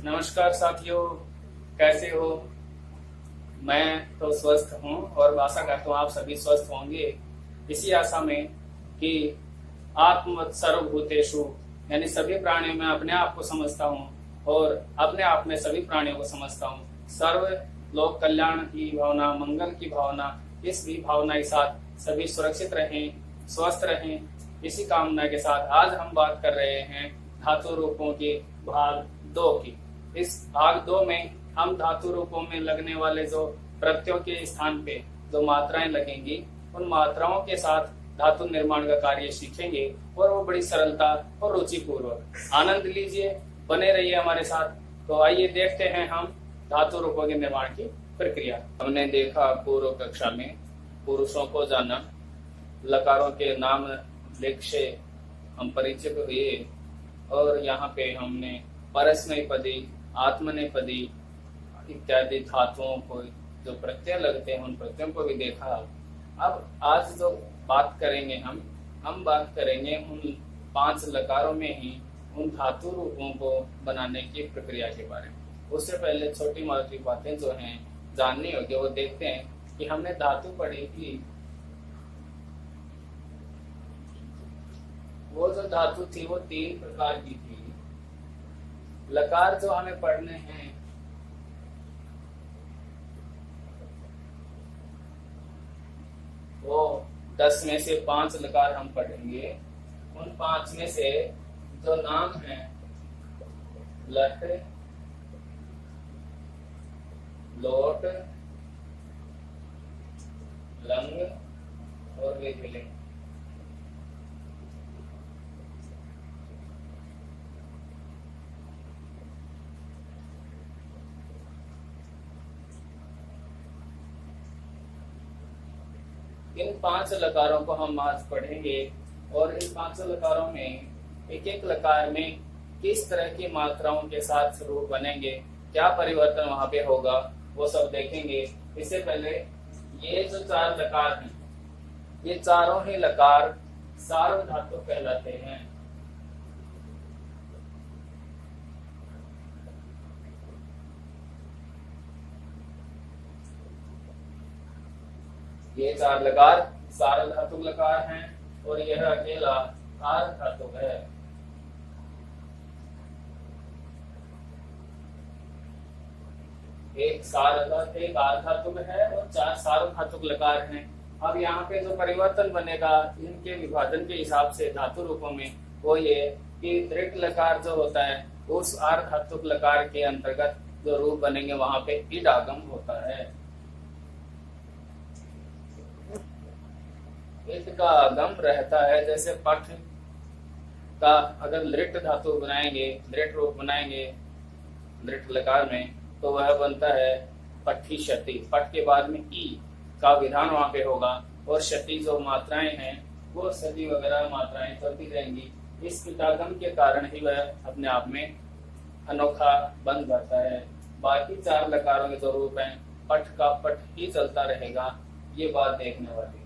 नमस्कार साथियों, कैसे हो। मैं तो स्वस्थ हूँ और आशा करता हूँ आप सभी स्वस्थ होंगे। इसी आशा में कि आत्म सर्वभूतेषु यानी सभी प्राणियों में अपने आप को समझता हूँ और अपने आप में सभी प्राणियों को समझता हूँ। सर्व लोक कल्याण की भावना, मंगल की भावना, इस भी भावना के साथ सभी सुरक्षित रहें, स्वस्थ रहें। इसी कामना के साथ आज हम बात कर रहे हैं धातु रूपों के भाग 2 की। इस भाग 2 में हम धातु रूपों में लगने वाले जो प्रत्ययों के स्थान पे जो मात्राएं लगेंगी, उन मात्राओं के साथ धातु निर्माण का कार्य सीखेंगे और वो बड़ी सरलता और रुचिपूर्वक। आनंद लीजिए, बने रहिए हमारे साथ। तो आइए देखते हैं हम धातु रूपों के निर्माण की प्रक्रिया। हमने देखा पूर्व कक्षा में पुरुषों को जाना, लकारों के नाम लेख से हम परिचित हुए और यहाँ पे हमने परस्मैपदी, आत्मनेपदी इत्यादि धातुओं को जो प्रत्यय लगते हैं उन प्रत्ययों को भी देखा। अब आज जो बात करेंगे हम बात करेंगे उन 5 लकारों में ही उन धातु रूपों को बनाने की प्रक्रिया के बारे में। उससे पहले छोटी मोटी बातें जो हैं जाननी होगी, वो देखते हैं कि हमने धातु पढ़ी थी। वो जो धातु थी वो 3 प्रकार की थी। लकार जो हमें पढ़ने हैं वो 10 में से 5 लकार हम पढ़ेंगे। उन 5 में से जो नाम हैं लट, लोट, लंग और विधिलिंग। इन 5 लकारों को हम आज पढ़ेंगे और इन 5 लकारों में एक एक लकार में किस तरह की मात्राओं के साथ रूप बनेंगे, क्या परिवर्तन वहां पे होगा, वो सब देखेंगे। इससे पहले ये जो 4 लकार हैं, ये चारों ही लकार सार्वधातु कहलाते हैं। ये 4 लकार सार्वधातुक लकार हैं और यह अकेला आर्धातुक है। एक आर्धातुक है और 4 सार्वधातुक लकार हैं। अब यहाँ पे जो परिवर्तन बनेगा इनके विभाजन के हिसाब से धातु रूपों में, वो ये कि दृढ़ लकार जो होता है उस आर्धातुक लकार के अंतर्गत जो रूप बनेंगे वहां पे इड आगम होता है। इट का आगम रहता है। जैसे पठ का अगर लृट धातु बनाएंगे, लृट रूप बनाएंगे लृट लकार में, तो वह बनता है पट्ठी शति। पठ के बाद में ई का विधान वहां पे होगा और शति जो मात्राएं हैं वो सती वगैरह मात्राएं चलती रहेंगी। इस पिटागम के कारण ही वह अपने आप में अनोखा बन जाता है। बाकी 4 लकारों के जो रूप हैं पठ का पठ ही चलता रहेगा। ये बात देखने वाली।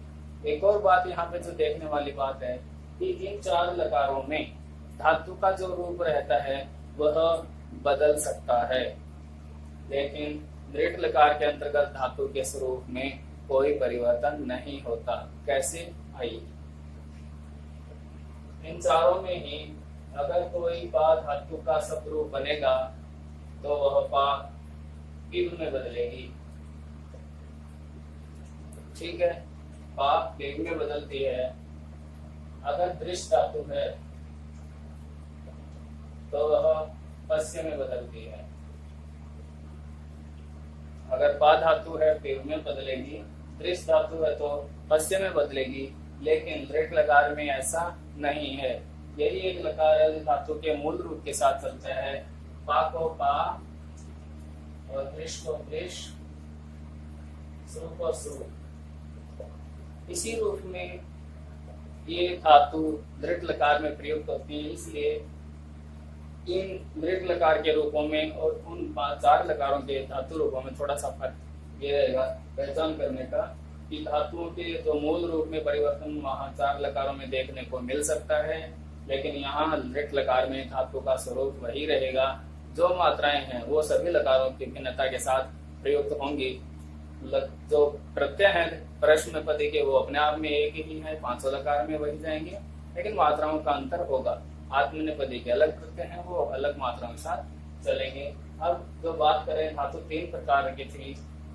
एक और बात यहाँ पे जो देखने वाली बात है कि इन 4 लकारों में धातु का जो रूप रहता है वह बदल सकता है, लेकिन दृढ़ लकार के अंतर्गत धातु के स्वरूप में कोई परिवर्तन नहीं होता। कैसे? आइए, इन चारों में ही अगर कोई पा धातु का शब्द बनेगा तो वह पा पिव में बदलेगी। ठीक है, पा पिव में बदलती है। अगर दृश्य धातु है तो वह पश्य में बदलती है। अगर पा धातु है पिव में बदलेगी, दृश्य धातु है तो पश्य में बदलेगी। लेकिन दृढ़ लकार में ऐसा नहीं है। यही एक लकार है धातु के मूल रूप के साथ चलता है। पा को पा और दृश्य को दृश्य, श्रु को श्रु। इसी रूप में ये धातु दृढ़ लकार में प्रयुक्त होती है। इसलिए इन दृढ़ लकार के रूपों में और उन 4 लकारों के धातु रूपों में थोड़ा सा फर्क ये रहेगा पहचान करने का कि धातुओं के जो मूल रूप में परिवर्तन वहां 4 लकारों में देखने को मिल सकता है, लेकिन यहाँ दृढ़ लकार में धातु का स्वरूप वही रहेगा जो मात्राएं हैं वो सभी लकारों की भिन्नता के साथ प्रयुक्त होंगी। जो प्रत्यय हैं परस्मैपदी के वो अपने आप में एक ही है, 500 लकार में वही जाएंगे, लेकिन मात्राओं का अंतर होगा। आत्मनेपदी के अलग प्रत्यय हैं, वो अलग मात्राओं के साथ चलेंगे। अब जो बात करें धातु 3 प्रकार की थी,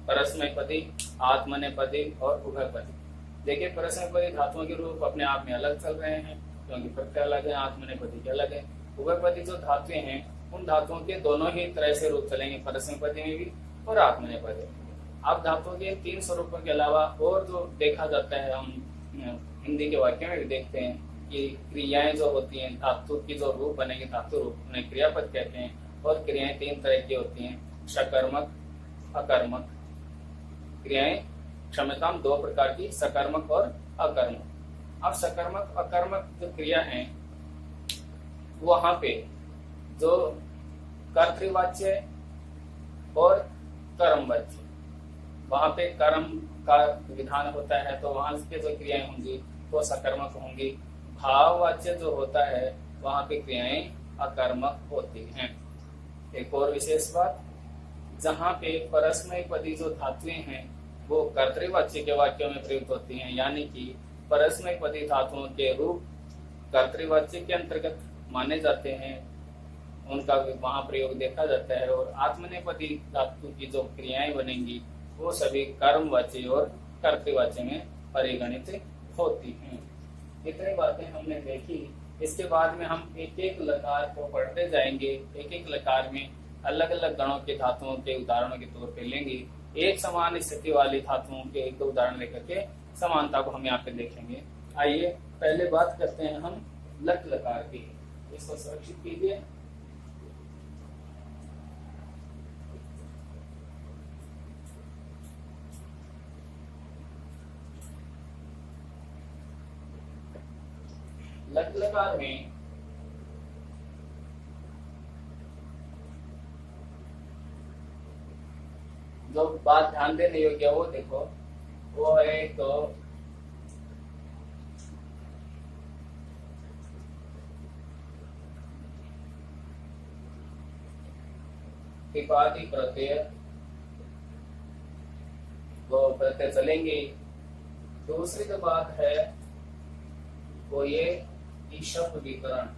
परस्मैपदी, आत्मनेपदी और उभयपदी। देखिए परस्मैपदी धातुओं के रूप अपने आप में अलग चल रहे हैं क्योंकि प्रत्यय अलग है, आत्मनेपदी के अलग है। उभयपदी जो धातुएं हैं उन धातुओं के दोनों ही तरह से रूप चलेंगे, परस्मैपदी में भी और आत्मनेपदी में। अब धातुओं के 3 स्वरूपों के अलावा और जो देखा जाता है, हम हिंदी के वाक्य में भी देखते हैं कि क्रियाएं जो होती हैं, धातु की जो रूप बनेंगे धातु रूप, उन्हें क्रियापद कहते हैं। और क्रियाएं 3 तरह की होती हैं, सकर्मक, अकर्मक। क्रियाएं क्षमताम 2 प्रकार की, सकर्मक और अकर्मक। अब सकर्मक अकर्मक जो क्रिया है वहां पे जो कर्तृवाच्य और कर्मवाच्य, वहां पे कर्म का विधान होता है तो वहां पे जो क्रियाएं होंगी वो सकर्मक होंगी। भाववाच्य जो होता है वहां पे क्रियाएं अकर्मक होती हैं। एक और विशेष बात, जहां पे परस्मैपदी जो धातुएं हैं वो कर्तृवाच्य के वाक्यों में प्रयुक्त होती हैं, यानी कि परस्मैपदी धातुओं के रूप कर्तृवाच्य के अंतर्गत माने जाते हैं, उनका वहां प्रयोग देखा जाता है। और आत्मनेपदी धातु की जो क्रियाएं बनेंगी वो सभी कर्मवाच्य और कर्तृवाच्य में परिगणित होती हैं। इतनी बातें हमने देखी। इसके बाद में हम एक एक लकार को पढ़ते जाएंगे, एक एक लकार में अलग अलग गणों के धातुओं के उदाहरणों के तौर पे लेंगे। एक समान स्थिति वाली धातुओं के एक दो उदाहरण लेकर के समानता को हम यहाँ पे देखेंगे। आइए पहले बात करते हैं हम लट लकार की। इसको सुरक्षित कीजिए। लट लकार में जो बात ध्यान देने योग्य वो देखो, वो है तो त्रिपादी प्रत्यय, वो प्रत्यय चलेंगे। दूसरी जो बात है वो ये ईशप विकरण,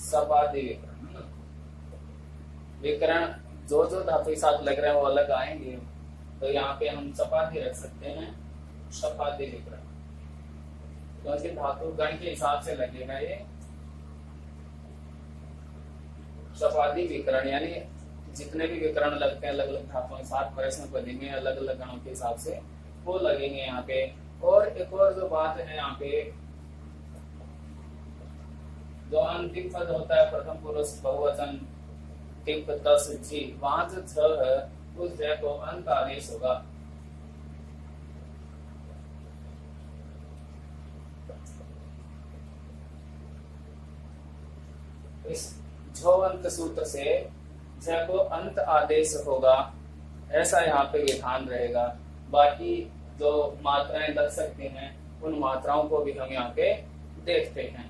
सपादी विकरण। विकरण जो जो धातु के साथ लग रहे हैं वो अलग आएंगे, तो यहाँ पे हम सपादी रख सकते हैं, सपादी विकरण, क्योंकि धातु गण के हिसाब से लगेगा ये सपादी विकरण, यानी जितने भी विकरण लगते हैं अलग अलग धातुओं के साथ परस्मैपदी में अलग अलग गणों के हिसाब से वो लगेंगे यहाँ पे। और एक और जो बात है यहाँ पे, जो अंतिम पद होता है प्रथम पुरुष बहुवचन टिप तस जी, वहां जो छ है उस जय को अंत आदेश होगा। इस झो अंत सूत्र से जय को अंत आदेश होगा, ऐसा यहाँ पे विधान रहेगा। बाकी जो मात्राएं लग सकती हैं उन मात्राओं को भी हम यहाँ पे देखते हैं।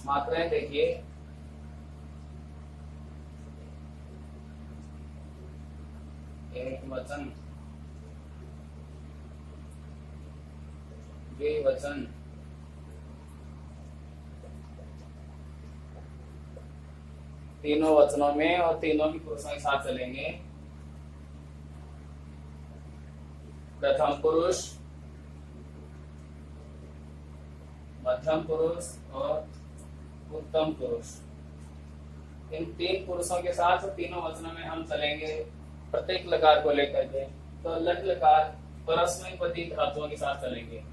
मात्राएं देखिए, एक वचन, द्विवचन, तीनों वचनों में और तीनों ही पुरुषों के साथ चलेंगे। प्रथम पुरुष, मध्यम पुरुष और उत्तम पुरुष, इन 3 पुरुषों के साथ तीनों वचनों में हम चलेंगे प्रत्येक लकार को लेकर के। तो लट लकार परस्मैपदी धातुओं के साथ चलेंगे।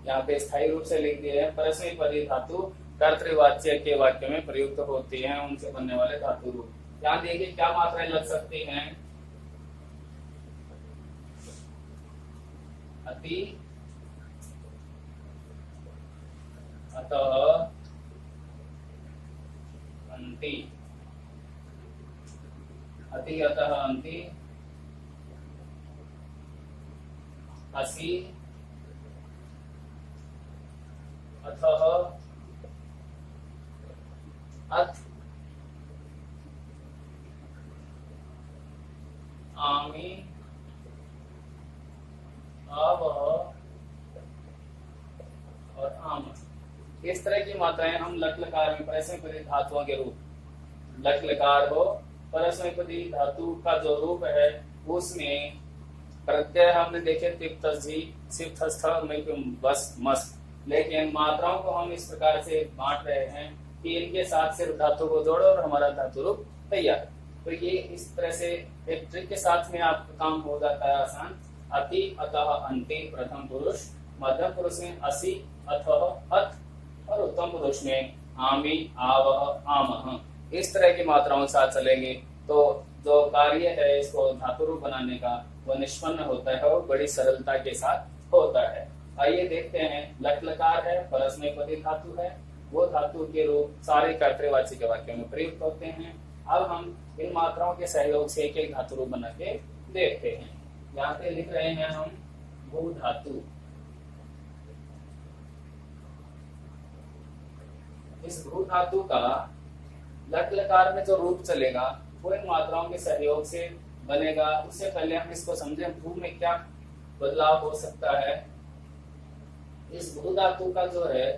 यहाँ पे स्थायी रूप से लिख दिया है परस्मैपदी धातु कर्तृवाच्य के वाक्य में प्रयुक्त होते हैं उनसे बनने वाले धातु रूप। यहाँ देखिए क्या मात्राएं लग सकती हैं। अति, अतः, अंति, अति, अतः, अंति, असि, अतः, अथ, आमि, आवह और आम। इस तरह की मात्राएं हम लट लकार में परस्मैपदी धातुओं के रूप, लट लकार हो परस्मैपदी धातु का जो रूप है उसमें प्रत्यय हमने देखे बस मस, लेकिन मात्राओं को हम इस प्रकार से बांट रहे हैं कि इनके साथ सिर्फ धातु को जोड़ो और हमारा धातु रूप तैयार। तो ये इस तरह से एक ट्रिक के साथ में आपका काम हो जाता है आसान। अति, अतः, अंति प्रथम पुरुष, मध्यम पुरुष में असि, अथः, अथ और उत्तम पुरुष में आमि, आवह, आमह। इस तरह की मात्राओं के साथ चलेंगे तो जो कार्य है इसको धातु रूप बनाने का वो निष्पन्न होता है और बड़ी सरलता के साथ होता है। आइए देखते हैं, लट लकार है, परस्मैपदी धातु है, वो धातु के रूप सारे कर्तृवाची के वाक्यों में प्रयुक्त होते हैं। अब हम इन मात्राओं के सहयोग से एक एक धातु रूप बना के देखते हैं। यहाँ पे लिख रहे हैं हम भू धातु। इस भू धातु का लट लकार में जो रूप चलेगा वो इन मात्राओं के सहयोग से बनेगा। उससे पहले हम इसको समझें भू में क्या बदलाव हो सकता है। इस भू धातु का जो है,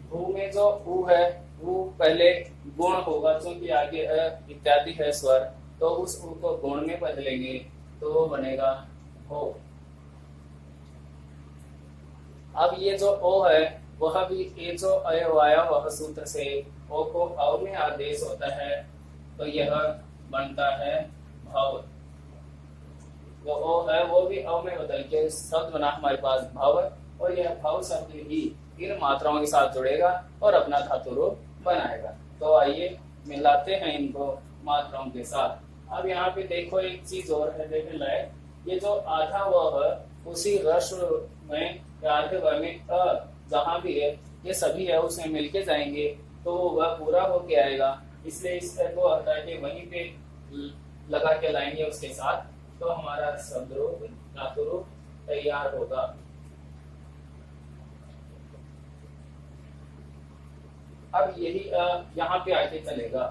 भू में जो ऊ है वो पहले गुण होगा, क्योंकि आगे इत्यादि है स्वर, तो उस ऊ को गुण में बदलेंगे तो वो बनेगा हो। अब ये जो ओ है वह भी ये जो अयवाया वह सूत्र से ओ को अव में आदेश होता है तो यह बनता है भव। जो ओ है वो भी अव में बदल के शब्द बना हमारे पास भव, और यह भव शब्द ही इन मात्राओं के साथ जुड़ेगा और अपना धातु रूप बनाएगा। तो आइए मिलाते हैं इनको मात्राओं के साथ। अब यहाँ पे देखो एक चीज और है देखने लायक, ये जो आधा वह है उसी रस्व में या आधे वह में अ जहाँ भी है ये सभी है उसमें मिलके जाएंगे तो वह पूरा होके आएगा। इसलिए इस को हटा के वहीं पे लगा के लाएंगे उसके साथ, तो हमारा शब्द रूप धातु रूप तैयार होगा। अब यही यहाँ पे आके चलेगा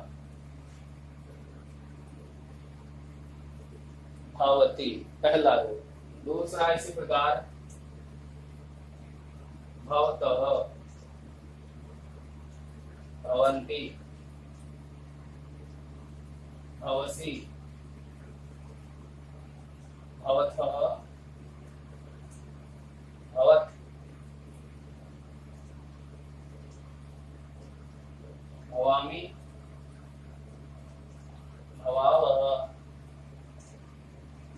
भवती पहला रूप, दूसरा इसी प्रकार भवतः, भवन्ति, भवसि, भवथः, भवत्, भवामि, भवावः,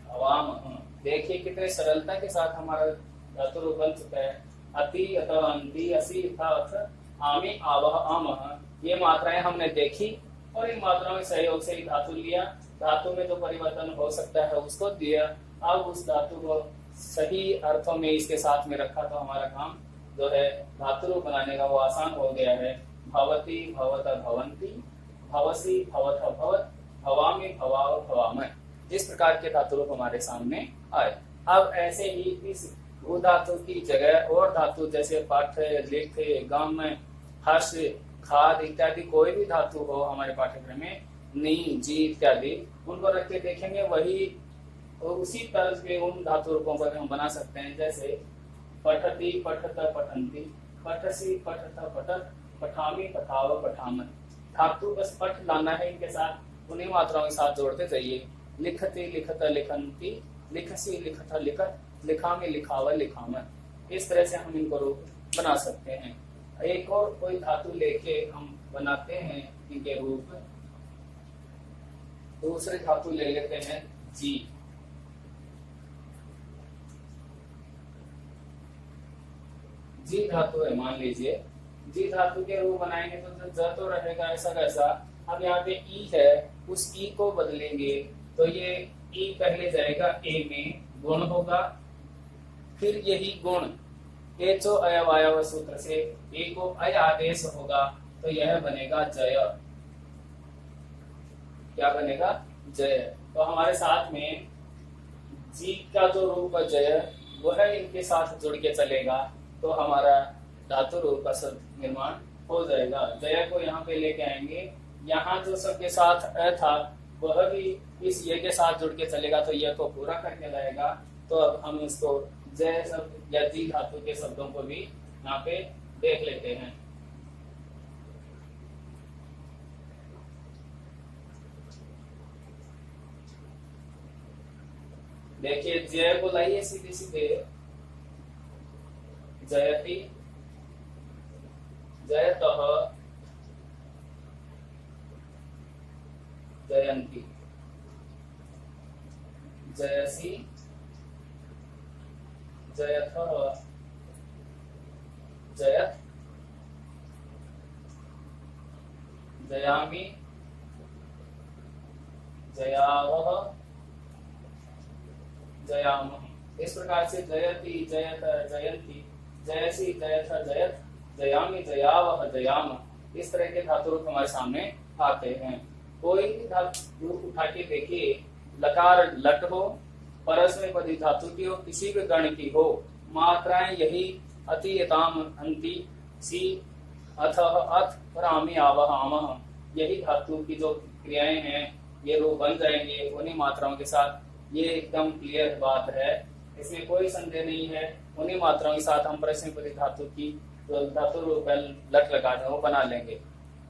भवामः। देखिए कितने सरलता के साथ हमारा धातु रूप बन चुका है। अति, अतः, अंति, असि, अथ, आमि, आवह, आमह। ये मात्राएं हमने देखी और इन मात्राओं के सहयोग से ही धातु लिया, धातु में जो परिवर्तन हो सकता है उसको दिया। अब उस धातु को सही अर्थों में इसके साथ में रखा तो हमारा काम जो है धातु रूप बनाने का वो आसान हो गया है। भवति, भवतः, भवन्ति, भवसि, भवतः, भवत्, भवामि, भवाव, भवामः। इस प्रकार के धातु रूप हमारे सामने आए। अब ऐसे ही इस भू धातु की जगह और धातु जैसे पठ, लिख, गम, हर्ष, खाद इत्यादि कोई भी धातु हो हमारे पाठ्यक्रम में, नी, जी इत्यादि, उनको रख के देखेंगे वही उसी तर्ज पे उन धातु रूपों को हम बना सकते हैं। जैसे पठति, पठत, पठन्ति, पठसि, पठत, पठत, पठामि, पठाव, पठामः। धातु बस पठ लाना है इनके साथ, उन्हीं मात्राओं के साथ जोड़ते जाइए। लिखति, लिखत, लिखन्ति, लिखसि, लिखत, लिखत, लिखामि, लिखाव, लिखामः। इस तरह से हम इनको रूप बना सकते हैं। एक और कोई धातु लेके हम बनाते हैं इनके रूप। दूसरे धातु ले लेते हैं जी। जी धातु है, मान लीजिए जी धातु के रूप बनाएंगे तो ज तो रहेगा ऐसा कैसा। अब यहाँ पे ई है, उस ई को बदलेंगे तो ये ई पहले जाएगा ए में, गुण होगा, फिर यही गुण एचो अयवायव सूत्र से ए को अय आदेश होगा तो यह बनेगा जय। क्या बनेगा? जय। तो हमारे साथ में जी का जो रूप है जय, वह इनके साथ जुड़ के चलेगा तो हमारा धातु रूप का शब्द निर्माण हो जाएगा। जय को यहाँ पे लेके आएंगे, यहाँ जो शब्द के साथ अ था वह भी इस ये के साथ जुड़ के चलेगा तो यह को पूरा करके लाएगा। तो अब हम इसको जय शब्द या जी धातु के शब्दों को भी यहाँ पे देख लेते हैं। देखिए जय को लाइए सीधे सीधे, जयति, जयतः, जयंती, जयसी, जयथः, जयत, जयामि, जयावह, जयामः। इस प्रकार से जयति, जयत, जयंती, जयसी, जयथ, जयत, जयामि, जयावह, जयाम, इस तरह के धातु रूप हमारे सामने आते हैं। कोई भी धातु रूप उठा के देखिए, लकार लट हो, परस्मैपदी धातु की हो, किसी भी गण की हो, मात्राएं यही अति, यताम, अंति, सी, अथः, अथ और आमी, आवह, आमह, यही धातु की जो क्रियाएं हैं ये रूप बन जाएंगे उन्हीं मात्राओं के साथ। ये एकदम क्लियर बात है, इसमें कोई संदेह नहीं है। उन्हीं मात्राओं के साथ हम परस्मैपदी धातु की जो धातु रूप है लट लगा वो बना लेंगे।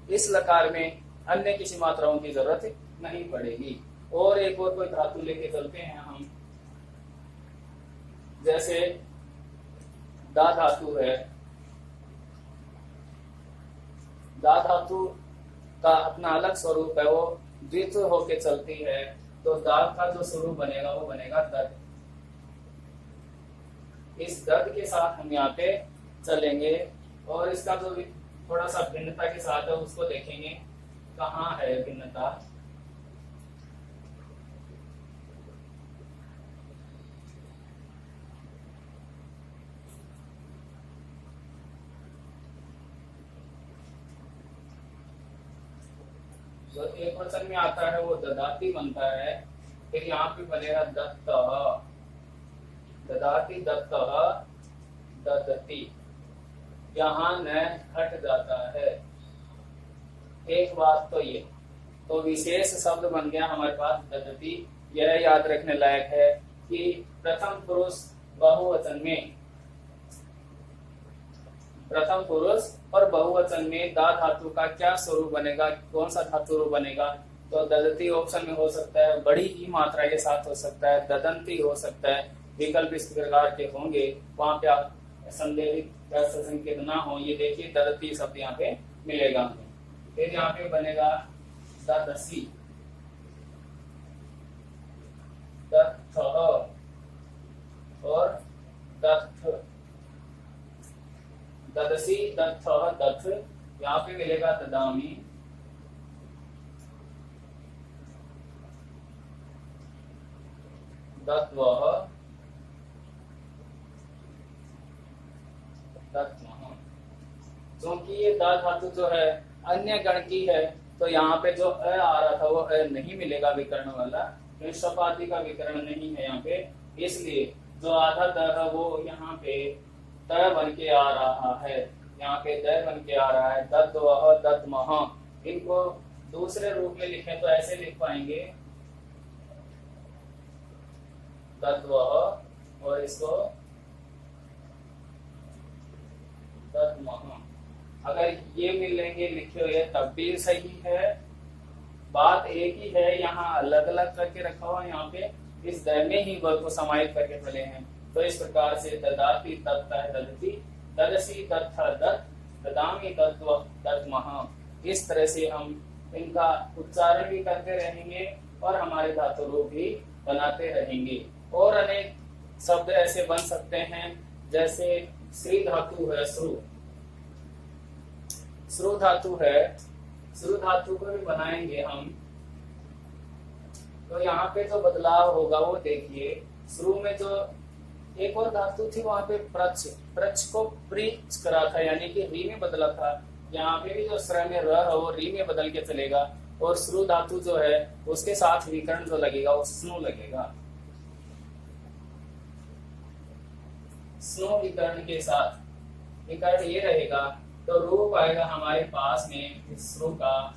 इस लकार में अन्य किसी मात्राओं की जरूरत नहीं पड़ेगी। और एक और कोई धातु लेके चलते हैं हम, जैसे दा धातु है। दा धातु का अपना अलग स्वरूप है, वो द्वित होके चलती है। तो दा का जो स्वरूप बनेगा वो बनेगा दद। इस दद के साथ हम यहाँ पे चलेंगे और इसका जो थोड़ा सा भिन्नता के साथ है उसको देखेंगे, कहाँ है भिन्नता। जो एक वचन में आता है वो ददाती बनता है, फिर यहाँ पे बनेगा दत्तः, ददाती, दत्तः, ददती, यहाँ न हट जाता है। एक बात तो ये तो विशेष शब्द बन गया हमारे पास ददती। यह याद रखने लायक है कि प्रथम पुरुष बहुवचन में, प्रथम पुरुष और बहुवचन में दा धातु का क्या स्वरूप बनेगा, कौन सा धातु रूप बनेगा। तो ददती ऑप्शन में हो सकता है, बड़ी ही मात्रा के साथ हो सकता है, ददंती हो सकता है, विकल्प इस प्रकार के होंगे। वहां पे आप संदेहित संकेत ना हो। ये देखिए ददती शब्द यहाँ पे मिलेगा हमें। फिर यहाँ पे बनेगा ददसी, दत्थः और दत्थ, ददसी, दत्थः, दत्थ, यहाँ पे मिलेगा ददामी, दत्वः, दत्मः। क्योंकि ये दा धातु जो है अन्य गण की है तो यहाँ पे जो अ आ रहा था वो अ नहीं मिलेगा विकर्ण वाला, तो शपाती का विकर्ण नहीं है यहाँ पे, इसलिए जो आधा द है वो यहाँ पे त बन के आ रहा है, यहाँ पे द बन के आ रहा है। दत्वः, दत्मः, इनको दूसरे रूप में लिखे तो ऐसे लिख पाएंगे दत्वः और इसको दत्मः। अगर ये मिलेंगे लिखे हुए तब भी सही है, बात एक ही है, यहाँ अलग अलग करके रखा हुआ है। यहाँ पे इस द में ही वर्ग को समाहित करके चले हैं। तो इस प्रकार से ददाती, दत्तः, ददती, ददसी, दत्थ, दत्त, ददामी, दत्व, दत्मः। इस तरह से हम इनका उच्चारण भी करते रहेंगे और हमारे धातु रूप भी बनाते रहेंगे। और अनेक शब्द ऐसे बन सकते हैं जैसे श्री धातु है, श्रु धातु है, श्रु धातु को भी बनाएंगे हम। तो यहाँ पे जो बदलाव होगा वो देखिए, श्रु में जो एक और धातु थी वहां पे प्रच, प्रच को प्रीच करा था, यानी कि री में बदला था। यहाँ पे भी जो स्र में र है वो री में बदल के चलेगा, और श्रु धातु जो है उसके साथ विकर्ण जो लगेगा वो स्नु लगेगा। स्नु विकर्ण के साथ विकर्ण ये रहेगा, तो रूप आएगा हमारे पास में श्रु का,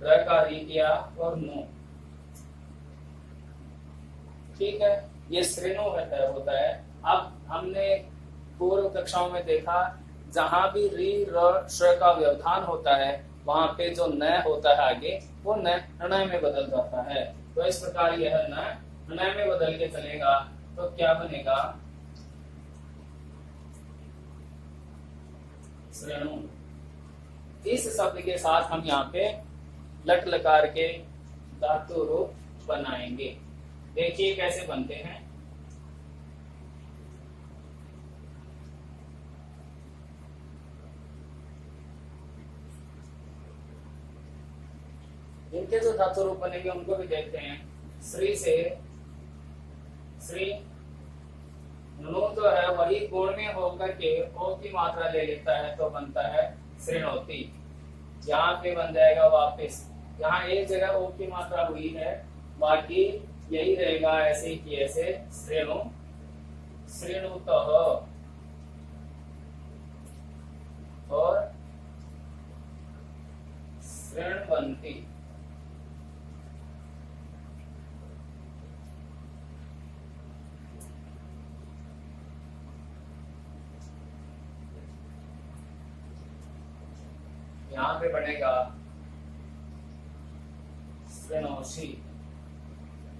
र का री किया और नु। ठीक है, ये श्रेणु होता है। अब हमने पूर्व कक्षाओं में देखा, जहां भी री र श का व्यवधान होता है वहां पे जो न होता है आगे वो न में बदल जाता है। तो इस प्रकार यह न में बदल के चलेगा, तो क्या बनेगा, श्रेणु। इस शब्द के साथ हम यहाँ पे लट लकार के धातु रूप बनाएंगे। देखिए कैसे बनते हैं। इनके जो धातु रूप बनेंगे उनको भी देखते हैं। श्री से श्री, नु तो है वही कोण में होकर के ओ की मात्रा ले लेता है तो बनता है श्रेणोती। यहाँ पे बन जाएगा वापिस, यहाँ एक जगह ओ की मात्रा हुई है, बाकी यही रहेगा ऐसे ही कि ऐसे श्रेणु, श्रेणुतः और श्रेणवंती। यहाँ पे बनेगा श्रेणोसी,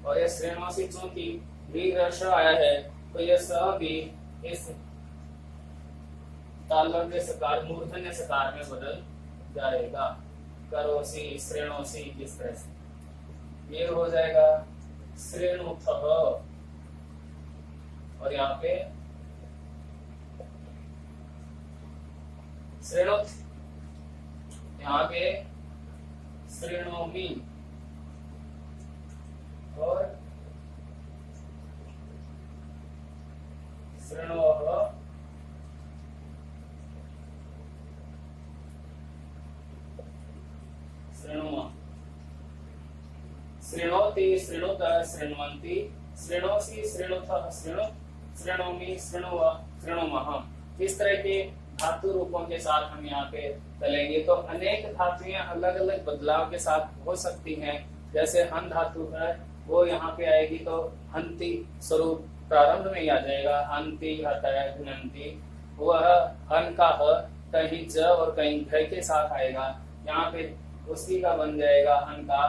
और ये श्रेणोसी चूंकि दीर्घ आया है तो यह स भी इस तालव्य सकार मूर्धन्य सकार में बदल जाएगा। करोसी, श्रेणोसी, किस तरह से ये हो जाएगा श्रेणुतः, और यहाँ पे श्रेणुत, यहाँ पे श्रेणोमी और श्रेणोः, श्रेणुमः, श्रेणोति, श्रेणुतः, श्रेण्वन्ति, श्रेणोसि, श्रेणुतः, श्रेणोमि, श्रेणुवः, श्रेणुमः। इस तरह के धातु रूपों के साथ हम यहाँ पे चलेंगे। तो अनेक धातुएं अलग अलग बदलाव के साथ हो सकती हैं। जैसे हन धातु है वो यहाँ पे आएगी तो हंती स्वरूप प्रारंभ में ही आ जाएगा, हंती आता है घुनंती। वह हन का ह कहीं ज और कहीं घ के साथ आएगा, यहाँ पे उसी का बन जाएगा हन का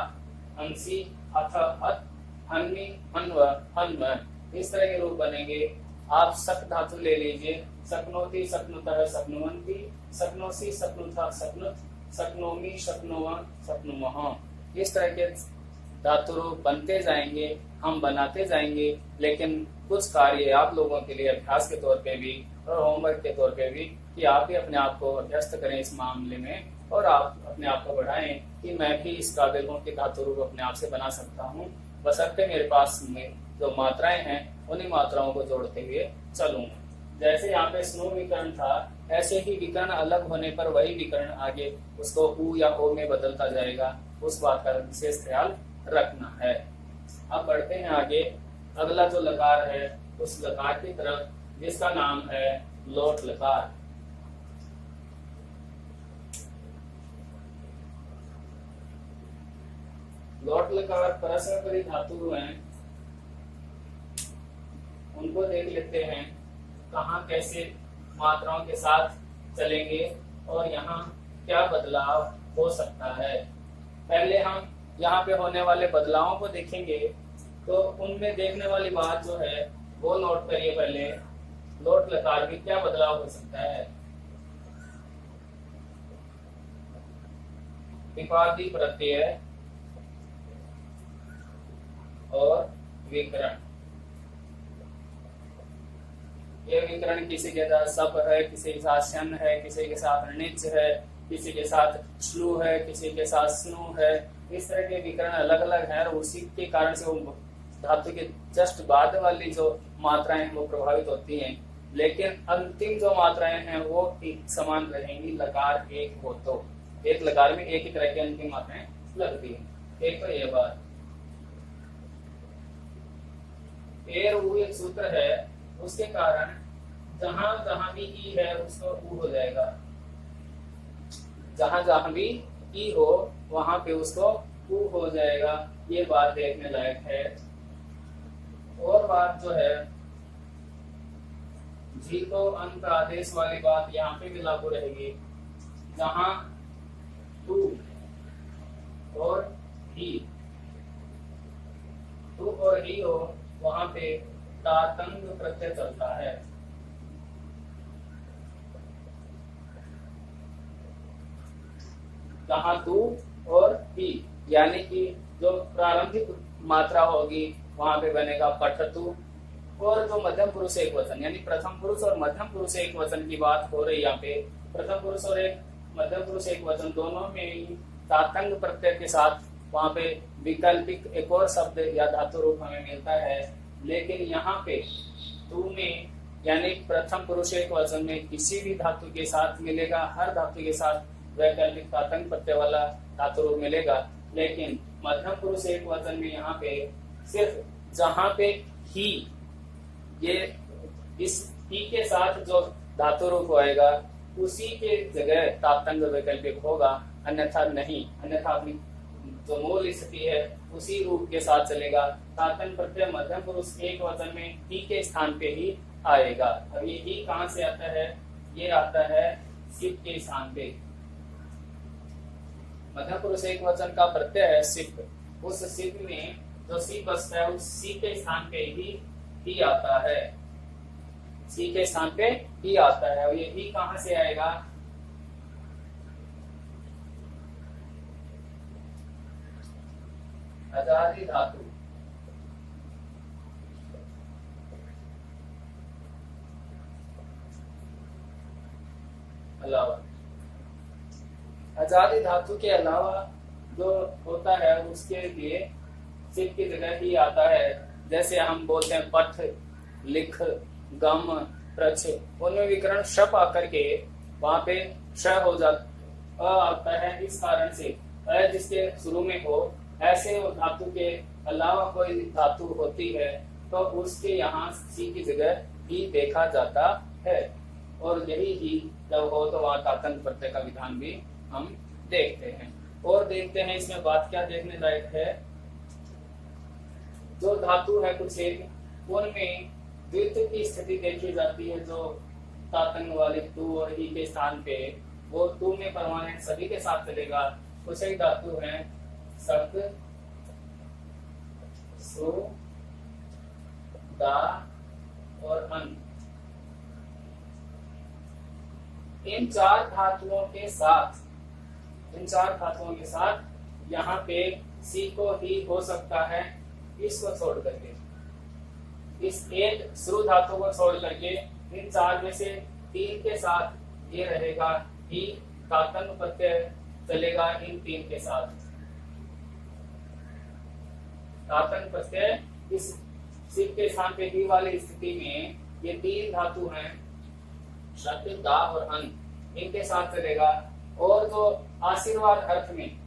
हंसी, अथ अथ, हन्नी, हन्व, हन्व। इस तरह के रूप बनेंगे। आप शक धातु ले लीजिए, शक्नोति, शक्नुतः, शक्नुवन्ति, शक्नोसि, शक्नुतः, शक्नुत, शक्नोमि, शक्नुवः, शक्नुमः। इस तरह के धातु रूप बनते जाएंगे, हम बनाते जाएंगे। लेकिन कुछ कार्य आप लोगों के लिए अभ्यास के तौर पे भी और होमवर्क के तौर पे भी, कि आप भी अपने आप को अभ्यस्त करें इस मामले में, और आप अपने आप को बढ़ाएं कि मैं भी इस काबिल हूँ कि धातु रूप अपने आप से बना सकता हूँ, बशर्ते मेरे पास में जो मात्राएं हैं उन्हीं मात्राओं को जोड़ते हुए चलूंगा। जैसे यहाँ पे स्नो विकर्ण था, ऐसे ही विकर्ण अलग होने पर वही विकर्ण आगे उसको उ या ओ में बदलता जाएगा। उस बात का विशेष ख्याल रखना है। अब बढ़ते हैं आगे। अगला जो लकार है उस लकार की तरफ, जिसका नाम है लोट लकार। लोट लकार परस्मैपदी धातु हैं, उनको देख लेते हैं कहाँ कैसे मात्राओं के साथ चलेंगे और यहाँ क्या बदलाव हो सकता है। पहले हम यहाँ पे होने वाले बदलावों को देखेंगे, तो उनमें देखने वाली बात जो है वो नोट करिए। पहले लोट लकार में क्या बदलाव हो सकता है। विपादी प्रत्यय और विकरण, ये विकरण किसी के साथ सप है, किसी के साथ शन है, किसी के साथ निच है, किसी के साथ श्लू है, किसी के साथ स्नु है। इस तरह के विकरण अलग अलग हैं और उसी के कारण से वो धातु के जस्ट बाद वाली जो मात्राएं हैं वो प्रभावित होती हैं, लेकिन अंतिम जो मात्राएं हैं वो एक समान रहेंगी। लकार एक हो तो एक लकार में एक ही तरह की अंतिम मात्राएं लगती हैं। एक तो ये बात। एर ऊ एक सूत्र है, उसके कारण जहां जहां भी ई है उसको ऊ हो जाएगा, जहां जहां भी ई हो वहां पे उसको ऊ हो जाएगा। ये बात देखने लायक है। और बात जो है जी को अंत आदेश वाली बात यहाँ पे भी लागू रहेगी। जहां तू और ही हो वहां पे तातंग प्रत्यय चलता है। जहां तू और ही यानी कि जो प्रारंभिक मात्रा होगी वहां पे बनेगा पठतु। और जो मध्यम पुरुष एक वचन यानी प्रथम पुरुष और मध्यम पुरुष एक वचन की बात हो रही है यहाँ पे, प्रथम पुरुष और एक मध्यम पुरुष एक वचन दोनों में ही तातंग प्रत्यय के साथ वहां पे वैकल्पिक एक और शब्द या धातु रूप हमें मिलता है। लेकिन यहाँ पे तू में यानी प्रथम पुरुष एक वचन में किसी भी धातु के साथ मिलेगा, हर धातु के साथ वैकल्पिक तातंग प्रत्यय वाला धातु रूप मिलेगा। लेकिन मध्यम पुरुष एक वचन में यहाँ पे सिर्फ जहां पे ही ये इस ही के साथ जो धातु रूप होएगा उसी के जगह तातंग वैकल्पिक होगा, अन्यथा नहीं। अन्यथा अपनी जो मूल स्थिति है उसी रूप के साथ चलेगा। तातंग प्रत्यय मध्यम पुरुष एक वचन में ही के स्थान पे ही आएगा। अब ये ही कहाँ से आता है? ये आता है सिप के स्थान पे। मध्यम पुरुष एक वचन का प्रत्यय है सिप, उस सिप में जो सी बसता है उस सी के स्थान पे ही आता है, सी के स्थान पे ही आता है। और ये ही कहां से आएगा? अजादि धातु, अलावा अजादि धातु के अलावा जो होता है उसके लिए सिप की जगह ही आता है। जैसे हम बोलते हैं पठ, लिख, गम, प्रच, उनमें विकरण शप आकर के वहां पे श हो जाता आता है। इस कारण से अ जिसके शुरू में हो ऐसे धातु के अलावा कोई धातु होती है तो उसके यहाँ सी की जगह ही देखा जाता है। और यही ही जब हो तो वहां तातंग प्रत्यय का विधान भी हम देखते हैं। और देखते हैं इसमें बात क्या देखने लायक है। जो धातु है कुछ एक उनमें द्वित्व की स्थिति देखी जाती है। जो तातंग वाली तू और ही के स्थान पे वो तू में परमानेंट सभी के साथ चलेगा। कुछ एक धातु है सक, सु, दा और अन। इन चार धातुओं के साथ यहाँ पे सी को ही हो सकता है। इसको छोड़ करके, इस एक श्रु धातु को छोड़ करके इन चार में से तीन के साथ ये रहेगा ही, तातंग प्रत्यय चलेगा इन तीन के साथ। तातंग प्रत्यय इस सिप के स्थान पे ही वाली स्थिति में ये तीन धातु हैं शक, दा और अन, इनके साथ चलेगा। और जो आशीर्वाद अर्थ में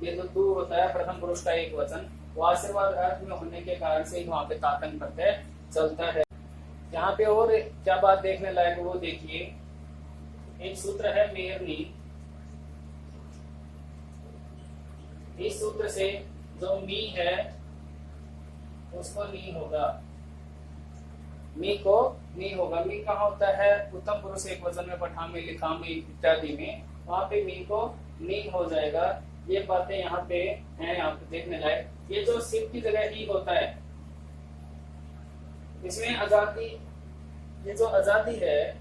ये जो तू होता है प्रथम पुरुष का एक वचन, वो आशीर्वाद अर्थ में होने के कारण से वहां पे तातंग प्रत्यय चलता है। यहाँ पे और क्या बात देखने लायक वो देखिए, एक सूत्र है मेरनी। इस सूत्र से जो मी है उसको नी होगा, मी को नी होगा। मी कहाँ होता है? उत्तम पुरुष एक वचन में, पठा में, लिखा में इत्यादि में, वहां पे मी को नी हो जाएगा। ये बातें यहाँ पे हैं आपको देखने लायक। ये जो सिप की जगह ही होता है इसमें आजादी, ये जो आजादी है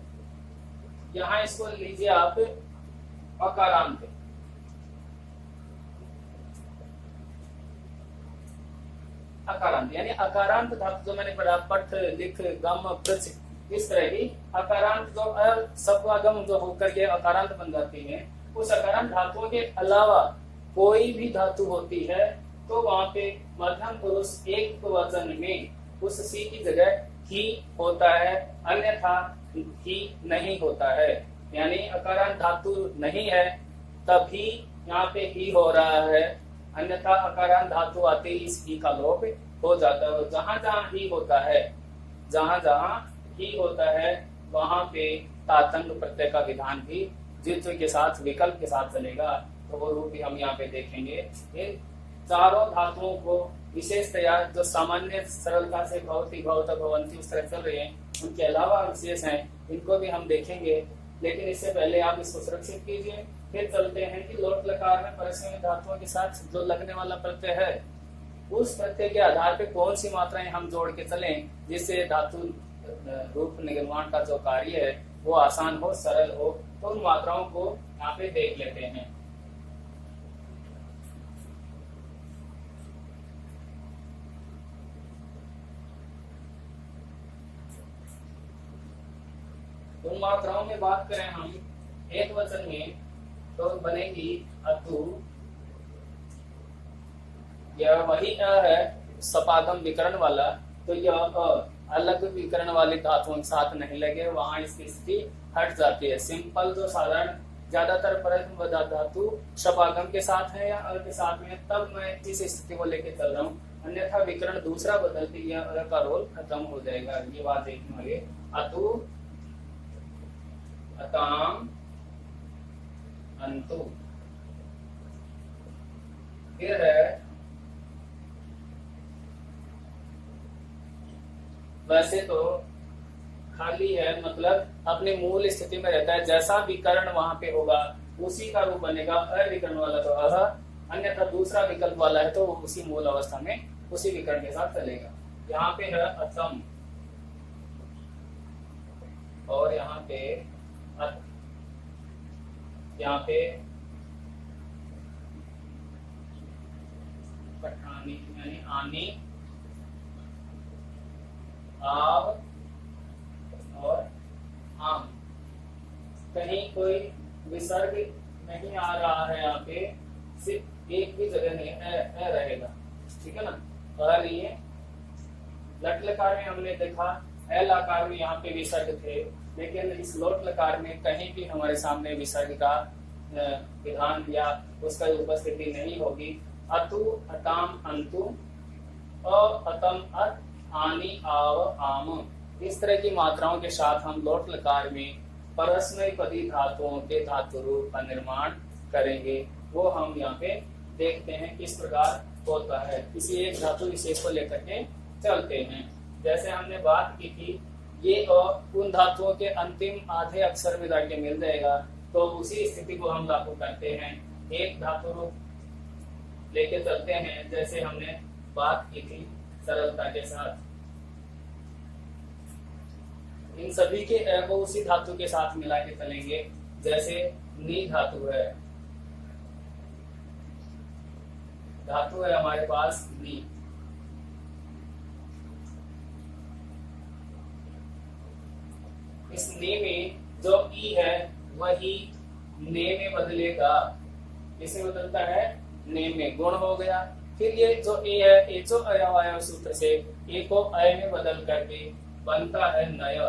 यहाँ इसको लीजिए आप अकारांत। अकारांत यानी अकारांत धातु जो मैंने पढ़ा पठ, लिख, गम, प्रच, इस तरह की अकारांत जो सत्वागम जो होकर के अकारांत बन जाती है, उस अकारांत धातुओं के अलावा कोई भी धातु होती है तो वहां पे मध्यम पुरुष एक वचन में उस सी की जगह ही होता है, अन्यथा ही नहीं होता है। यानी अकारांत धातु नहीं है तभी यहाँ पे ही हो रहा है, अन्यथा अकारांत धातु आते ही इस ही का लोप हो जाता है। जहां जहां ही होता है, जहां जहां ही होता है वहां पे तातंग प्रत्यय का विधान भी द्वित्व के साथ विकल्प के साथ चलेगा। तो वो रूप भी हम यहाँ पे देखेंगे। इन चारों धातुओं को विशेषतया जो सामान्य सरलता से भवती भवत भवंती उस तरह चल रहे हैं, उनके अलावा विशेष हैं, इनको भी हम देखेंगे। लेकिन इससे पहले आप इसको सुरक्षित कीजिए। फिर चलते हैं कि लोट लकार में परस्मैय धातुओं के साथ जो लगने वाला प्रत्यय है, उस प्रत्यय के आधार पे कौन सी मात्राएं हम जोड़ के चलें जिससे धातु रूप निर्माण का जो कार्य है वो आसान हो, सरल हो। तो उन मात्राओं को यहाँ पे देख लेते हैं। उन मात्राओं में बात करें हम एक वचन में तो बनेगी अतु, यह वही अ है सपागम विकरण वाला, तो यह अ अलग विकरण वाली धातुओं के साथ नहीं लगे, वहां इसकी स्थिति हट जाती है। सिंपल जो साधारण ज्यादातर परस्मैय धातु सपागम के साथ है या अ के साथ में, तब मैं इस स्थिति को लेके चल रहा हूँ, अन्यथा विकरण दूसरा बदलती यह अ का रोल खत्म हो जाएगा। ये बात देखने वाले अतु अताम अंतु। फिर है वैसे तो खाली है, मतलब अपने मूल स्थिति में रहता है, जैसा विकर्ण वहां पे होगा उसी का रूप बनेगा। अविकर्ण वाला तो अह, अन्यथा दूसरा विकल्प वाला है तो वो उसी मूल अवस्था में उसी विकर्ण के साथ चलेगा। यहाँ पे है अतम और यहाँ पे अत, यहाँ पे पठानी यानी आनी, आव और आम। कहीं कोई विसर्ग नहीं आ रहा है, यहाँ पे सिर्फ एक भी जगह नहीं है, रहेगा, ठीक है ना। अ नहीं है। लट लकार में हमने देखा एल आकार में यहाँ पे विसर्ग थे, लेकिन इस लोट लकार में कहीं भी हमारे सामने विसर्ग का विधान या उसका उपस्थिति नहीं होगी। अतु अताम अंतु, अतम अत, आनी आव आम, इस तरह की मात्राओं के साथ हम लोट लकार में परस्मैय पदी धातुओं के धातु रूप का निर्माण करेंगे। वो हम यहाँ पे देखते हैं किस प्रकार होता है। किसी एक धातु विशेष को लेकर के चलते हैं। जैसे हमने बात की थी ये उन धातुओं के अंतिम आधे अक्षर में जाके मिल जाएगा, तो उसी स्थिति को हम लागू करते हैं। एक धातु रूप लेके चलते हैं जैसे हमने बात की थी सरलता के साथ। इन सभी के अ को उसी धातु के साथ मिला के चलेंगे। जैसे नी धातु है, धातु है हमारे पास नी, इस ने में जो ई है वही ने में बदलेगा। इसे बदलता है ने में, गुण हो गया। फिर ये जो ए है, ए जो अयवाय सूत्र से ए को अय में बदल करके बनता है नय,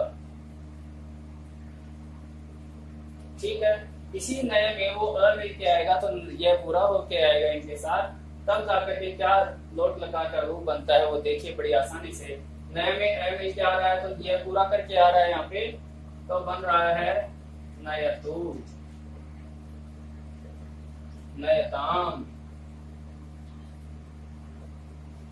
ठीक है। इसी नए में वो अ लेके आएगा तो यह पूरा होके आएगा इनके साथ, तब जाकर के क्या लोट लकार का रूप बनता है वो देखिए बड़ी आसानी से। नए में अ लेके आ रहा है तो यह पूरा करके आ रहा है यहाँ पे, तो बन रहा है नयतु, नयताम,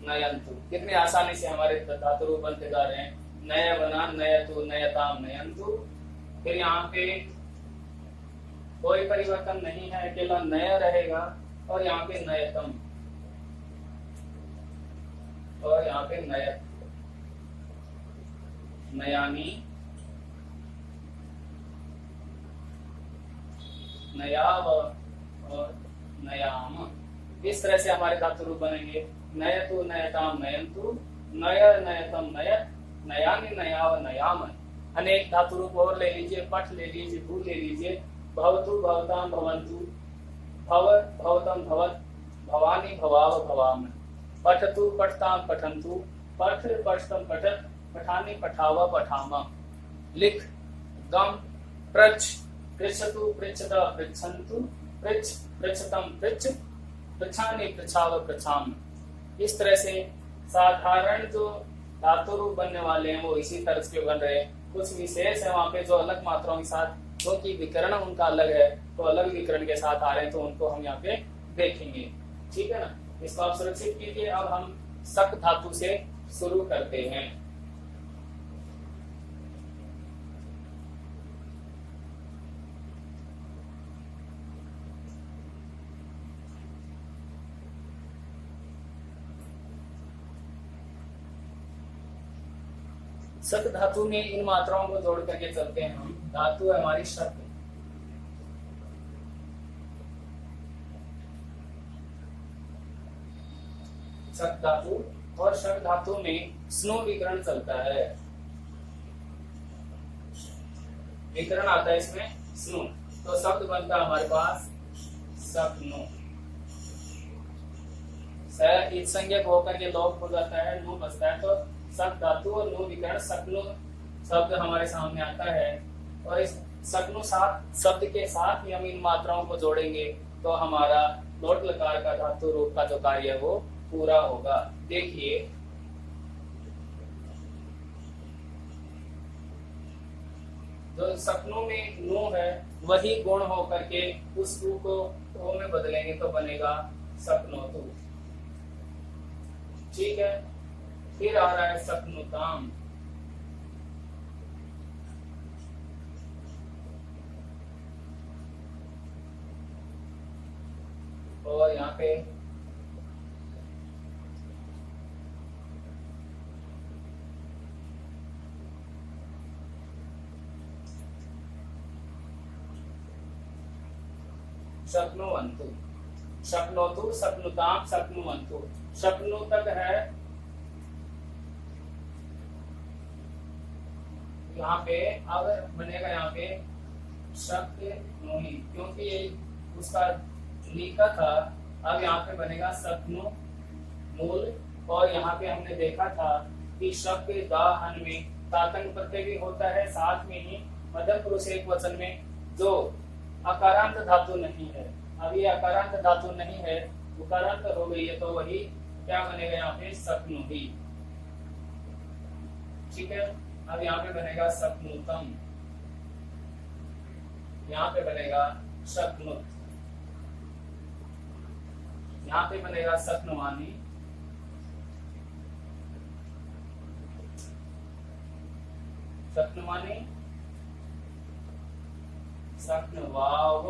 नयंतु। कितनी आसानी से हमारे धातु रूप बनते जा रहे हैं। नय बना नयतु, नयताम, नयंतु। फिर यहाँ पे कोई परिवर्तन नहीं है, अकेला नय रहेगा। और यहाँ पे नयतम और यहाँ पे नयत, नयानी, नयाव और नयाम। इस तरह से हमारे धातु रूप बनेंगे। नयतु, नयताम, नयंतु, नय, नयतम, नयत, नयानि, नयाव, नयाम। अनेक धातु रूप और ले लीजिए, पठ ले लीजिए, भू ले लीजिए, भवतु भवताम भवन्तु, भव भवतम भवत, भवानी भवाव भवाम, पठतु पठताम पठन्तु, पठ पठतम पठत, पठानी पठाव पठामा, लिख गम प्रच, पृच्छतु पृच्छता पृच्छन्तु, पृच्छ पृच्छतम पृच्छ, पृच्छानी पृच्छाव पृच्छाम। इस तरह से साधारण जो धातु रूप बनने वाले हैं वो इसी तरह के बन रहे हैं। कुछ विशेष है वहाँ पे जो अलग मात्राओं के साथ, क्योंकि विकर्ण उनका अलग है तो अलग विकर्ण के साथ आ रहे हैं, तो उनको हम यहाँ पे देखेंगे। ठीक है ना, इसको आप सुरक्षित कीजिए। अब हम सक धातु से शुरू करते हैं। सक धातु में इन मात्राओं को जोड़ करके चलते हैं हम। धातु है हमारी शक, शक धातु, और शक धातु में स्नो विकरण चलता है। विकरण आता है इसमें स्नो, तो शब्द बनता है हमारे पास सकनो। ईद संज्ञक होकर के लोप हो जाता है, नो बचता है, तो सक धातु और नो विकरण सकनो शब्द हमारे सामने आता है। और इस सकनो साथ शब्द के साथ ही हम इन मात्राओं को जोड़ेंगे तो हमारा लोट लकार का धातु रूप का जो कार्य है वो पूरा होगा। देखिए जो सपनों में नो है वही गुण होकर के उस रू को ओ में बदलेंगे तो बनेगा सपनोतु। ठीक है, फिर आ रहा है सपनुताम। और यहाँ पे शक्नुवन्तु, शक्नोतु, शक्नुताम, शक्नुवन्तु। शक्नु तक है यहाँ पे, अब बनेगा यहाँ पे शक्नुहि, क्योंकि ये उसका लिखा था। अब यहाँ पे बनेगा शक्नु मूल। और यहाँ पे हमने देखा था कि शक दाहन में तातंग प्रत्यय भी होता है, साथ में ही मध्यम पुरुष एक वचन में जो अकारांत धातु नहीं है। अब ये अकारांत धातु नहीं है, उकारांत हो गई है, तो वही क्या बनेगा यहाँ पे शक्नुहि। ठीक है, अब यहाँ पे बनेगा शक्नुतम, यहाँ पे बनेगा शक्नुत, यहाँ पे बनेगा शक्नुवानी, शक्नुवानी, शक्नुवाव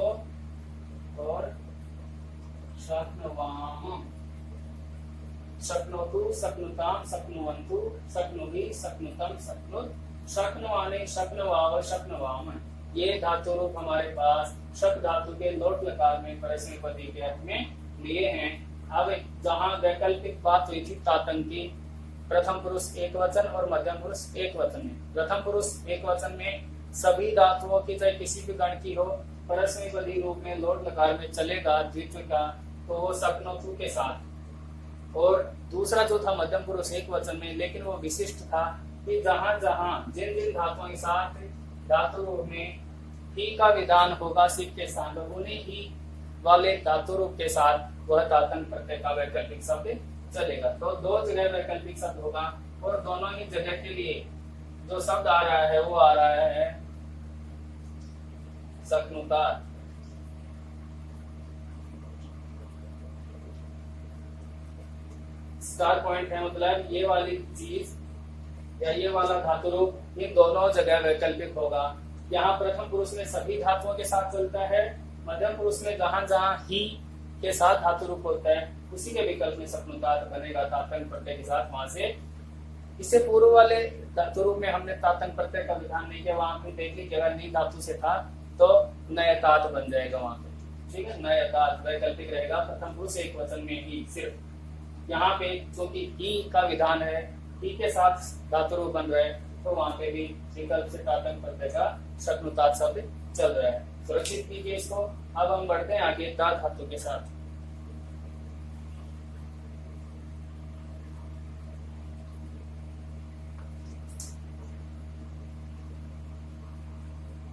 और शक्नुवाम। शक्नोतु, शक्नुताम, शक्नुवन्तु, शक्नुहि, शक्नुतम, शक्नुत, शक्नुवानि, शक्नुवाव, शक्नुवाम। ये धातु रूप हमारे पास शक धातु के लोट लकार में परस्मैपदी के अर्थ में लिए हैं। अब जहाँ वैकल्पिक बात हुई थी तातंग की, प्रथम पुरुष एक वचन और मध्यम पुरुष एक वचन में। प्रथम पुरुष एक वचन में सभी धातुओं की चाहे किसी भी गण की हो परस्मैपदी रूप में लोट लकार में चलेगा द्वित्व का, तो वो शक्नोतु के साथ। और दूसरा जो था मध्यम पुरुष एक वचन में, लेकिन वो विशिष्ट था कि जहां जहां जिन जिन धातुओं के साथ धातु रूप में ही का विधान होगा सिक के साथ, उन्हीं ही वाले धातु रूप के साथ वह तातंग प्रत्यय का वैकल्पिक शब्द चलेगा। तो दो जगह वैकल्पिक शब्द होगा और दोनों ही जगह के लिए जो शब्द आ रहा है वो आ रहा है शक्नुता। स्टार पॉइंट है, मतलब ये वाली चीज या ये वाला धातु रूप इन दोनों जगह वैकल्पिक होगा। यहाँ प्रथम पुरुष में सभी धातुओं के साथ चलता है, मध्यम पुरुष में जहां जहां ही के साथ धातु रूप होता है उसी के विकल्प में शक्नुतात बनेगा तातंग प्रत्यय के साथ। वहां से इससे पूर्व वाले धातु रूप में हमने तातंग प्रत्यय का विधान नहीं किया, वहां पे देख लीजिए अगर नी धातु से था तो नयतात बन जाएगा वहां पे। ठीक है, नयतात वैकल्पिक रहेगा प्रथम पुरुष एक वचन में ही सिर्फ। यहाँ पे क्योंकि ही का विधान है, ही के साथ धातु रूप बन रहा है, तो वहां पे भी विकल्प से तातंग प्रत्यय का शक्नुतात शब्द चल रहा है। सुरक्षित कीजिए इसको। अब हम बढ़ते हैं आगे दा धातु के साथ।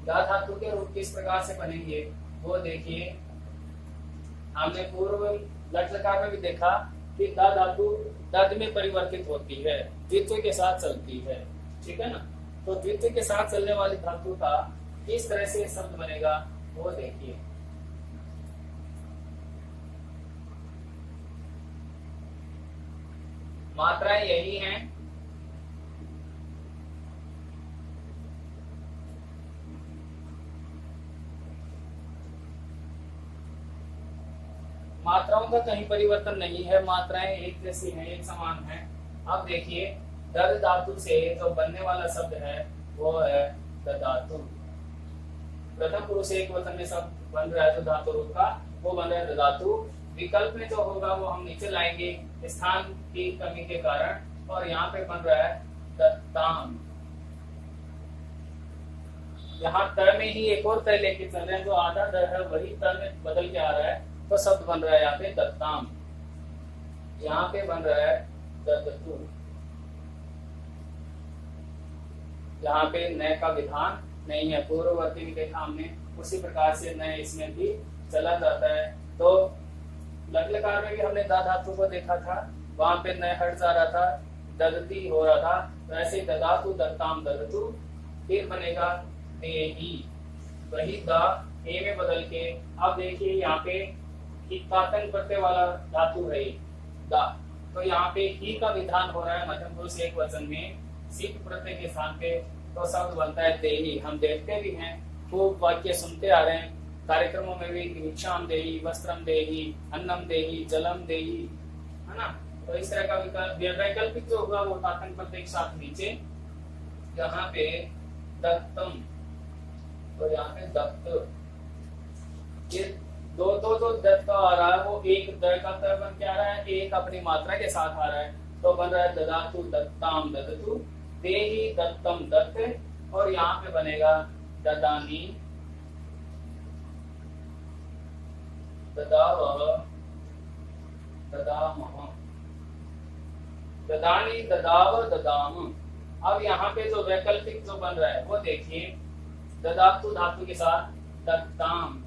दा धातु के रूप किस प्रकार से बनेंगे वो देखिए। हमने पूर्व लट लकार में भी देखा कि दा धातु दद में परिवर्तित होती है, द्वित्व के साथ चलती है, ठीक है ना। तो द्वित्व के साथ चलने वाली धातु का किस तरह से शब्द बनेगा वो देखिए। मात्राएं यही हैं। मात्राओं का कहीं परिवर्तन नहीं है, मात्राएं एक जैसी हैं, एक समान हैं। अब देखिए दद धातु से जो बनने वाला शब्द है वो है दधातु। प्रथम पुरुष एक वचन में शब्द बन रहा है जो धातु रूप का, वो बन रहा है दधातु। विकल्प में जो होगा वो हम नीचे लाएंगे स्थान की कमी के कारण, और यहाँ पे बन रहा है दत्ताम। यहाँ त में ही एक और तय लेके चल रहे हैं, जो आधा द है वही त में बदल के आ रहा है, तो शब्द बन रहा है यहाँ पे दत्ताम। यहाँ पे बन रहा है दत्तु। यहाँ पे नए का विधान नहीं है, पूर्ववर्ती भी देखा हमने, उसी प्रकार से नए इसमें भी चला जाता है। तो लट लकार में भी हमने दा धातु को देखा था, वहां पे नए हट जा रहा था, ददती हो रहा था। तो ऐसे ददातु दत्ताम ददतु, फिर बनेगा देही, वही दा ए में बदल के। अब देखिए यहाँ पे तातंग प्रत्यय वाला धातु है दा, तो यहाँ पे ही का विधान हो रहा है मध्यम पुरुष एक वचन में सिद्ध प्रत्यय के स्थान पे, तो शब्द बनता है देही। हम देखते भी हैं, खूब वाक्य सुनते आ रहे हैं कार्यक्रमों में भी, भिक्षाम देही, वस्त्रम देही, अन्नम देही, जलम देही, है ना। तो इस तरह का वैकल्पिक जो होगा वो तातंग प्रत्यय के साथ नीचे, यहाँ पे दत्तम, तो यहाँ पे दत्त, ये दो दो जो दत्त आ रहा है वो एक द का त बन के आ रहा है, एक अपनी मात्रा के साथ आ रहा है, तो बन रहा है ददातु दत्ताम ददतु, देही दत्तम दत्त, और यहाँ पे बनेगा ददानी ददावह ददामह, ददानी ददाव ददाम। अब यहाँ पे जो वैकल्पिक जो बन रहा है वो देखिए, ददातु धातु के साथ दत्ताम,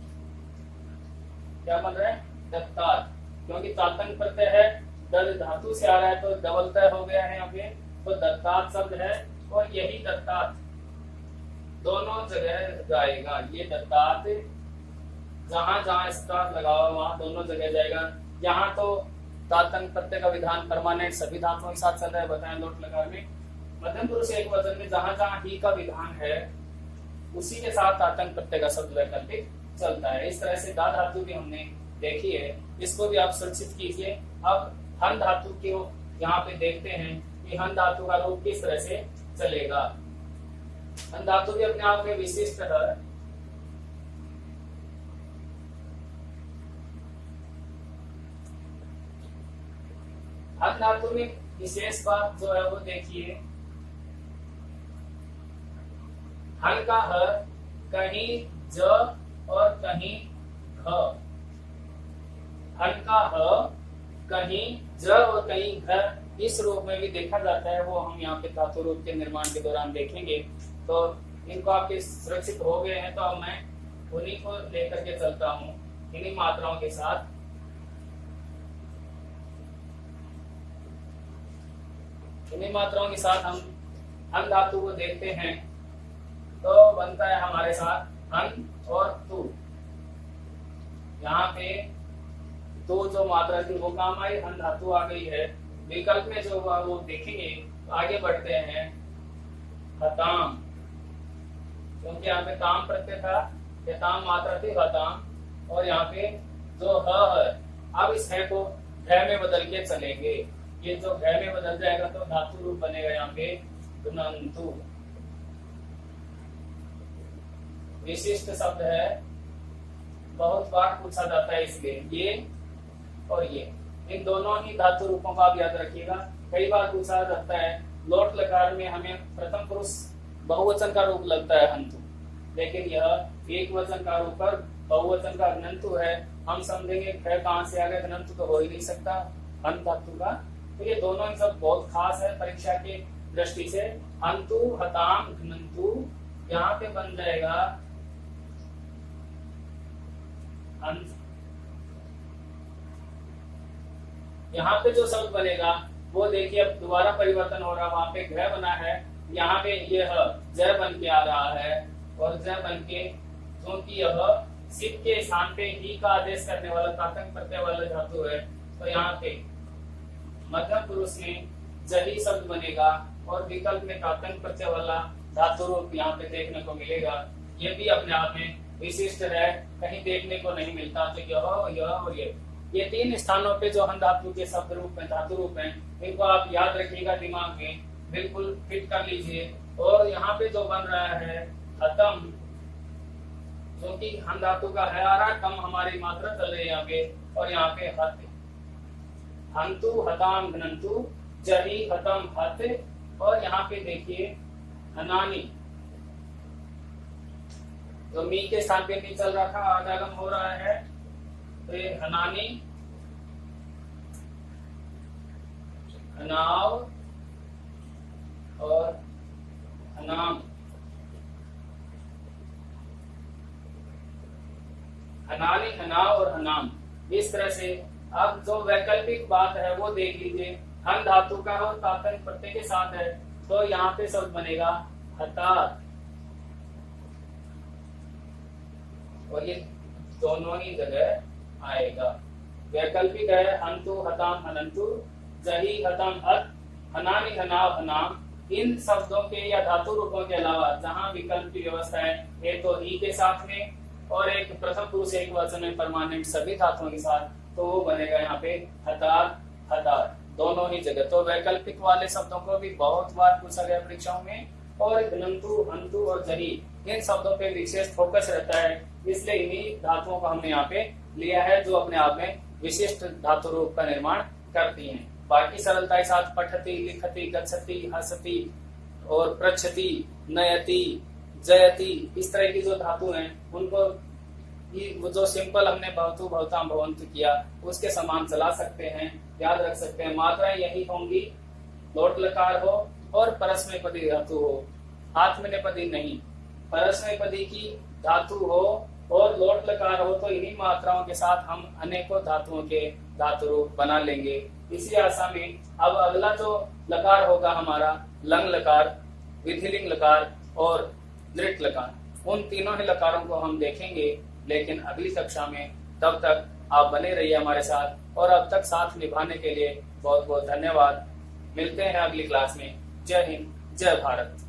क्या बन रहा है दत्तात, क्योंकि तातंग प्रत्यय है, दद धातु से आ रहा है तो डबल तय हो गया है यहाँ पे, तो दत्तात शब्द है, और यही दत्तात दोनों जगह जाएगा। ये दत्तात जहां जहां स्टार लगा हुआ वहां दोनों जगह जाएगा। यहाँ तो तातंग प्रत्यय का विधान परमानेंट सभी धातुओं के साथ चल रहा है, बताएं लोट लकार में। मध्यम पुरुष एक वचन में जहां जहां ही का विधान है उसी के साथ तातंग प्रत्यय का शब्द वैकल्पिक चलता है। इस तरह से दा धातु भी हमने देखी है, इसको भी आप सुरक्षित कीजिए। अब हन धातु को यहाँ पे देखते हैं कि हन धातु का रूप किस तरह से चलेगा। हन धातु भी अपने आप में विशिष्ट है। हन धातु में विशेष बात जो है वो देखिए, हन का ह कहीं ज और कहीं घ, हन का ह कहीं ज और कहीं घ, इस रूप में भी देखा जाता है, वो हम यहाँ पे धातु रूप के निर्माण के दौरान देखेंगे। तो इनको आपके सुरक्षित हो गए हैं, तो अब मैं उन्हीं को लेकर के चलता हूँ इन्हीं मात्राओं के साथ। इन्हीं मात्राओं के साथ हम हन धातु को देखते हैं, तो बनता है हमारे साथ हन और तू। यहाँ पे तो जो मात्रा थी वो काम आई, हन धातु आ गई है। विकल्प में जो हुआ वो देखेंगे। तो आगे बढ़ते हैं हताम, क्योंकि यहाँ पे ताम प्रत्यय था, ये ताम मात्रा थी हताम, और यहाँ पे जो ह है, अब इस है को घ में बदल के चलेंगे। ये जो घ में बदल जाएगा तो धातु रूप बनेगा यहाँ पे गुणंतु। विशिष्ट शब्द है, बहुत बार पूछा जाता है, इसलिए ये और ये इन दोनों ही धातु रूपों का आप याद रखिएगा। कई बार पूछा जाता है लोट लकार में हमें प्रथम पुरुष बहुवचन का रूप लगता है हंतु, लेकिन यह एक वचन का रूप पर बहुवचन का घ्नन्तु है। हम समझेंगे ख कहाँ से आ गया, घ्नन्तु तो हो ही नहीं सकता हंत धातु का। तो ये दोनों ही सब बहुत खास है परीक्षा की दृष्टि से। हंतु हताम घ्नन्तु, यहाँ पे बन जाएगा हंत। यहाँ पे जो शब्द बनेगा वो देखिए अब दोबारा परिवर्तन हो रहा है, वहां पे घ बना है, यहाँ पे यह ज बन के आ रहा है और ज बन के, क्योंकि यह सिप के स्थान पे ही का आदेश करने वाला तातंग प्रत्यय वाला धातु है, तो यहाँ पे मध्यम पुरुष में जही शब्द बनेगा और विकल्प में तातंग प्रत्यय वाला धातु रूप यहाँ पे देखने को मिलेगा। ये भी अपने आप में विशिष्ट है, कहीं देखने को नहीं मिलता। तो यह और ये तीन स्थानों पे जो हम धातु के शब्द रूप में धातु रूप हैं, इनको आप याद रखिएगा, दिमाग में बिल्कुल फिट कर लीजिए। और यहाँ पे जो बन रहा है हतम, क्योंकि हम धातु का है आ रहा, कम हमारी मात्रा चल रही है यहाँ पे, और यहाँ पे हत, हंतु हताम घ्नन्तु, जही हतम हत, और यहाँ पे देखिए हनानी, तो मी के स्थान पे नहीं चल रहा था, आगम हो रहा है, तो ये हनानी, हनाव और हनाम, हनानी, हनाव और हनाम। इस तरह से अब जो वैकल्पिक बात है वो देख लीजिए, हन धातु का और तातंग प्रत्यय के साथ है, तो यहाँ पे शब्द बनेगा हतात, और ये दोनों ही जगह आएगा। वैकल्पिक है हंतु हताम हनंतु, जही हतम हत, हनानी हनाव हनाम। इन शब्दों के या धातु रूपों के अलावा जहां विकल्प की व्यवस्था है, एक तो ही के साथ में और एक प्रथम पुरुष एक वचन में परमानेंट सभी धातुओं के साथ, तो वो बनेगा यहाँ पे हतार हतार, दोनों ही जगह। तो वैकल्पिक वाले शब्दों को भी बहुत बार पूछा गया परीक्षाओं में, और घ्नन्तु हंतु और जही इन शब्दों पे विशेष फोकस रहता है, इसलिए इन्हीं धातुओं को हमने यहाँ पे लिया है जो अपने आप में विशिष्ट धातु रूप का निर्माण करती हैं। बाकी सरलता के साथ पठति, लिखति, गच्छति, हसति और पृच्छति, नयति, जयति, इस तरह की जो धातु हैं उनको वो जो सिंपल हमने भवतु भवताम भवन्तु किया उसके समान चला सकते हैं, याद रख सकते हैं। मात्राएं यही होंगी, लोट लकार हो और परस्मैपदी धातु हो, आत्मनेपदी नहीं। परस्मैपदी की धातु हो और लोट लकार हो तो इन्हीं मात्राओं के साथ हम अनेकों धातुओं के धातु रूप बना लेंगे। इसी आशा में अब अगला जो लकार होगा हमारा लंग लकार, विधिलिंग लकार और दृढ़ लकार, उन तीनों ही लकारों को हम देखेंगे, लेकिन अगली कक्षा में। तब तक आप बने रहिए हमारे साथ, और अब तक साथ निभाने के लिए बहुत बहुत धन्यवाद। मिलते हैं अगली क्लास में। जय हिंद, जय भारत।